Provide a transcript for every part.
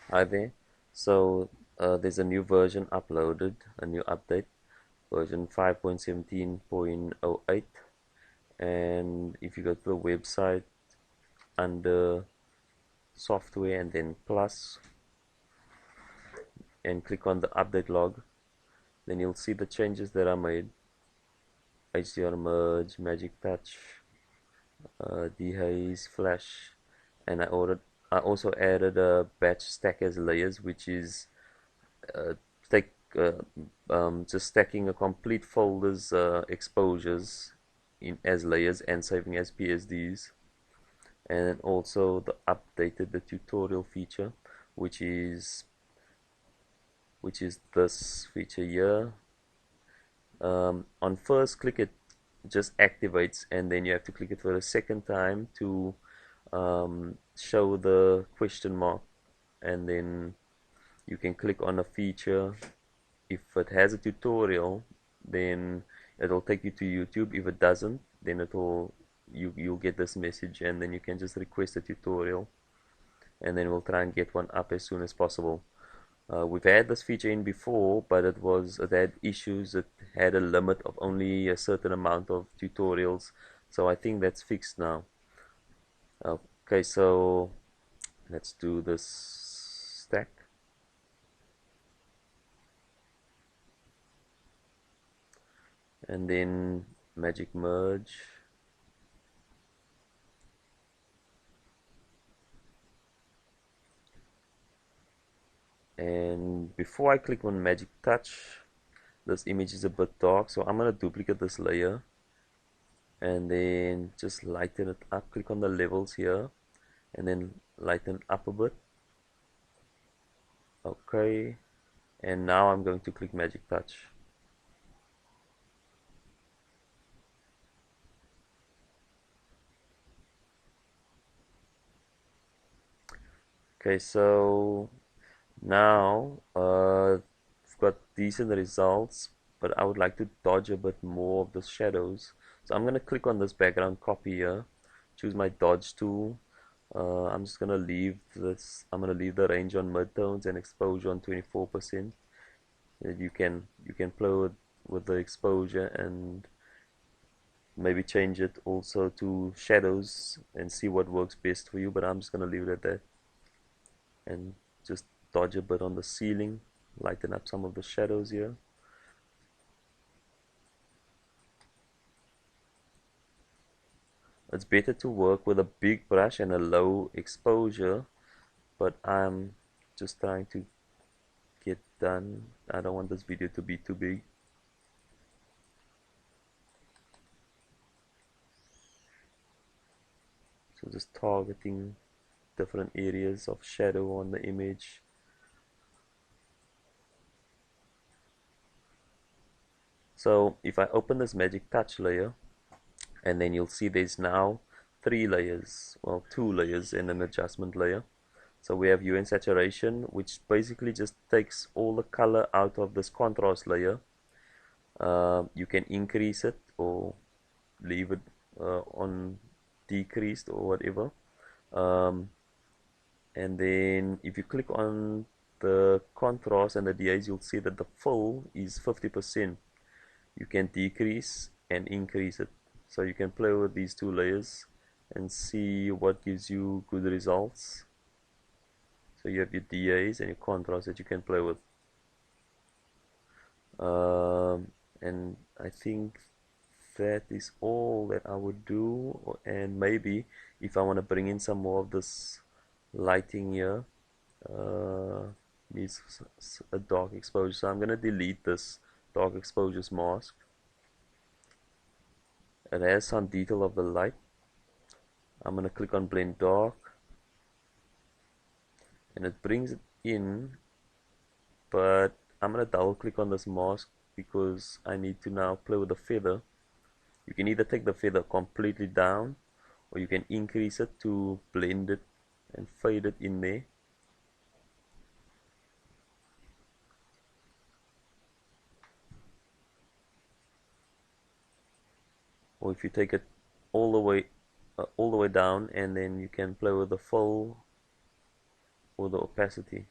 Hi there. So there's a new version uploaded, a new update, version 5.17.08. And if you go to the website under software and then plus and click on the update log, then you'll see the changes that are made. HDR merge, magic touch, dehaze, flash, and I also added a batch stack as layers, which is uh, take just stacking a complete folders exposures in as layers and saving as PSDs. And also the updated the tutorial feature, which is this feature here. On first click, it just activates, and then you have to click it for a second time to show the question mark, and then you can click on a feature. If it has a tutorial, then it'll take you to YouTube. If it doesn't, then you'll get this message, and then you can just request a tutorial, and then we'll try and get one up as soon as possible. We've had this feature in before, but it had issues. It had a limit of only a certain amount of tutorials, so I think that's fixed now. Okay, so let's do this stack. And then magic merge. And before I click on magic touch, this image is a bit dark, so I'm going to duplicate this layer and then just lighten it up. Click on the levels here and then lighten up a bit. Okay, and now I'm going to click magic touch. Okay, so now we've got decent results, but I would like to dodge a bit more of the shadows. So I'm going to click on this background copy here, choose my dodge tool. I'm just going to leave this, I'm going to leave the range on midtones and exposure on 24%. You can play with the exposure and maybe change it also to shadows and see what works best for you, but I'm just going to leave it at that and just dodge a bit on the ceiling, lighten up some of the shadows here. It's better to work with a big brush and a low exposure, but I'm just trying to get done. I don't want this video to be too big. So just targeting different areas of shadow on the image. So if I open this magic touch layer, and then you'll see there's now 3 layers, well, 2 layers and an adjustment layer. So we have hue and saturation, which basically just takes all the color out of this contrast layer. You can increase it or leave it on decreased or whatever. And then if you click on the contrast and the DAs, you'll see that the fill is 50%. You can decrease and increase it. So you can play with these 2 layers and see what gives you good results. So you have your DAs and your contrast that you can play with. And I think that is all that I would do. And maybe if I want to bring in some more of this lighting here, needs a dark exposure. So I'm going to delete this dark exposures mask. It has some detail of the light. I'm going to click on blend dark and it brings it in, but I'm going to double click on this mask because I need to now play with the feather. You can either take the feather completely down or you can increase it to blend it and fade it in there. Or if you take it all the way down, and then you can play with the fill or the opacity.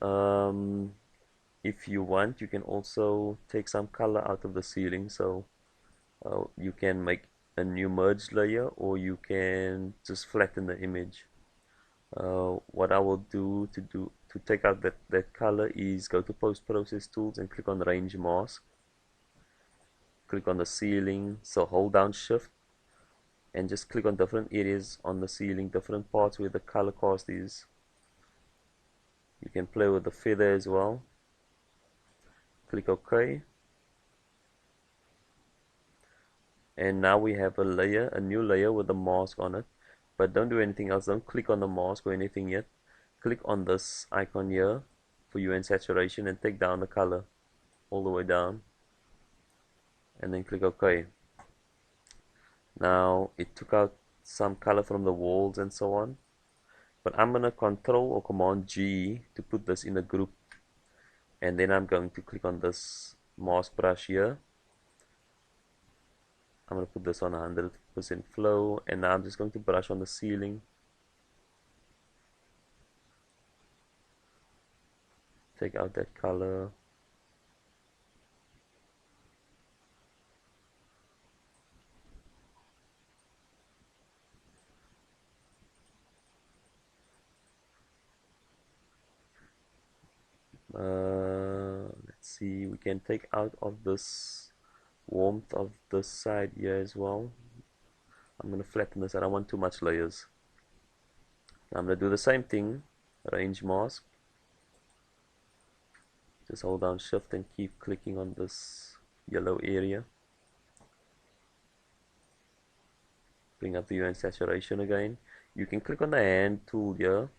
If you want, you can also take some color out of the ceiling, so you can make a new merged layer, or you can just flatten the image. What I will do to take out that color is go to post process tools and click on range mask, click on the ceiling, so hold down shift and just click on different areas on the ceiling, different parts where the color cast is. You can play with the feather as well. Click OK, and now we have a new layer with a mask on it. But don't do anything else, don't click on the mask or anything yet. Click on this icon here for hue and saturation and take down the color all the way down, and then click OK. Now it took out some color from the walls and so on, but I'm gonna Control or Command G to put this in a group, and then I'm going to click on this mask brush here. I'm going to put this on 100% flow, and now I'm just going to brush on the ceiling. Take out that color. Let's see, we can take out of this warmth of this side here as well. I'm going to flatten this. I don't want too much layers. I'm going to do the same thing, range mask. Just hold down shift and keep clicking on this yellow area. Bring up the hue and saturation again. You can click on the hand tool here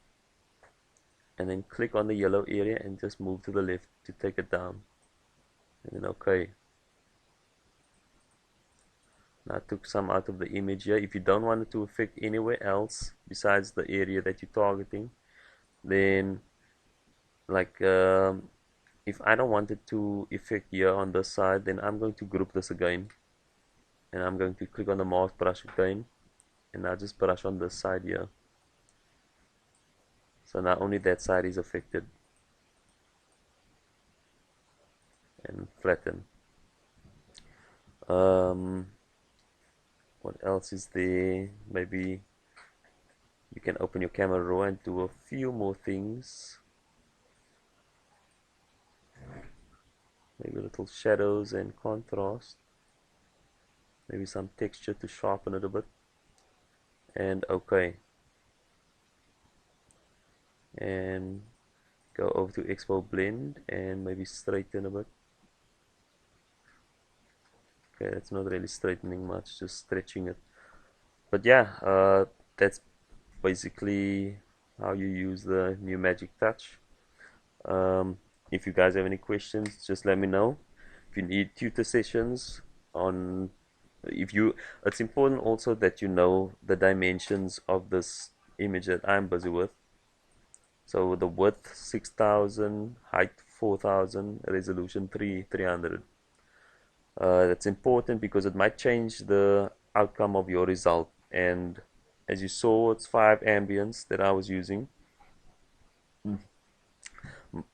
and then click on the yellow area and just move to the left to take it down, and then OK. Now I took some out of the image here. If you don't want it to affect anywhere else besides the area that you're targeting, then like if I don't want it to affect here on this side, then I'm going to group this again, and I'm going to click on the mask brush again, and I'll just brush on this side here. So now only that side is affected, and flatten. What else is there? Maybe you can open your camera raw and do a few more things. Maybe little shadows and contrast. Maybe some texture to sharpen it a bit. And OK. And go over to Expo Blend and maybe straighten a bit. Okay, that's not really straightening much, just stretching it. But yeah, that's basically how you use the new Magic Touch. If you guys have any questions, just let me know. If you need tutor sessions on, it's important also that you know the dimensions of this image that I'm busy with. So the width 6000, height 4000, resolution 300. That's important because it might change the outcome of your result. And as you saw, it's 5 ambience that I was using.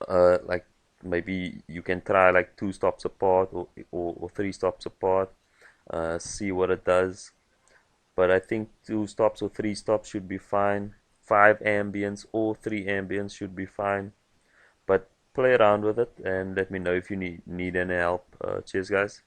Like maybe you can try like 2 stops apart or 3 stops apart, see what it does. But I think 2 stops or 3 stops should be fine. 5 ambience or 3 ambience should be fine. But play around with it and let me know if you need any help. Cheers guys.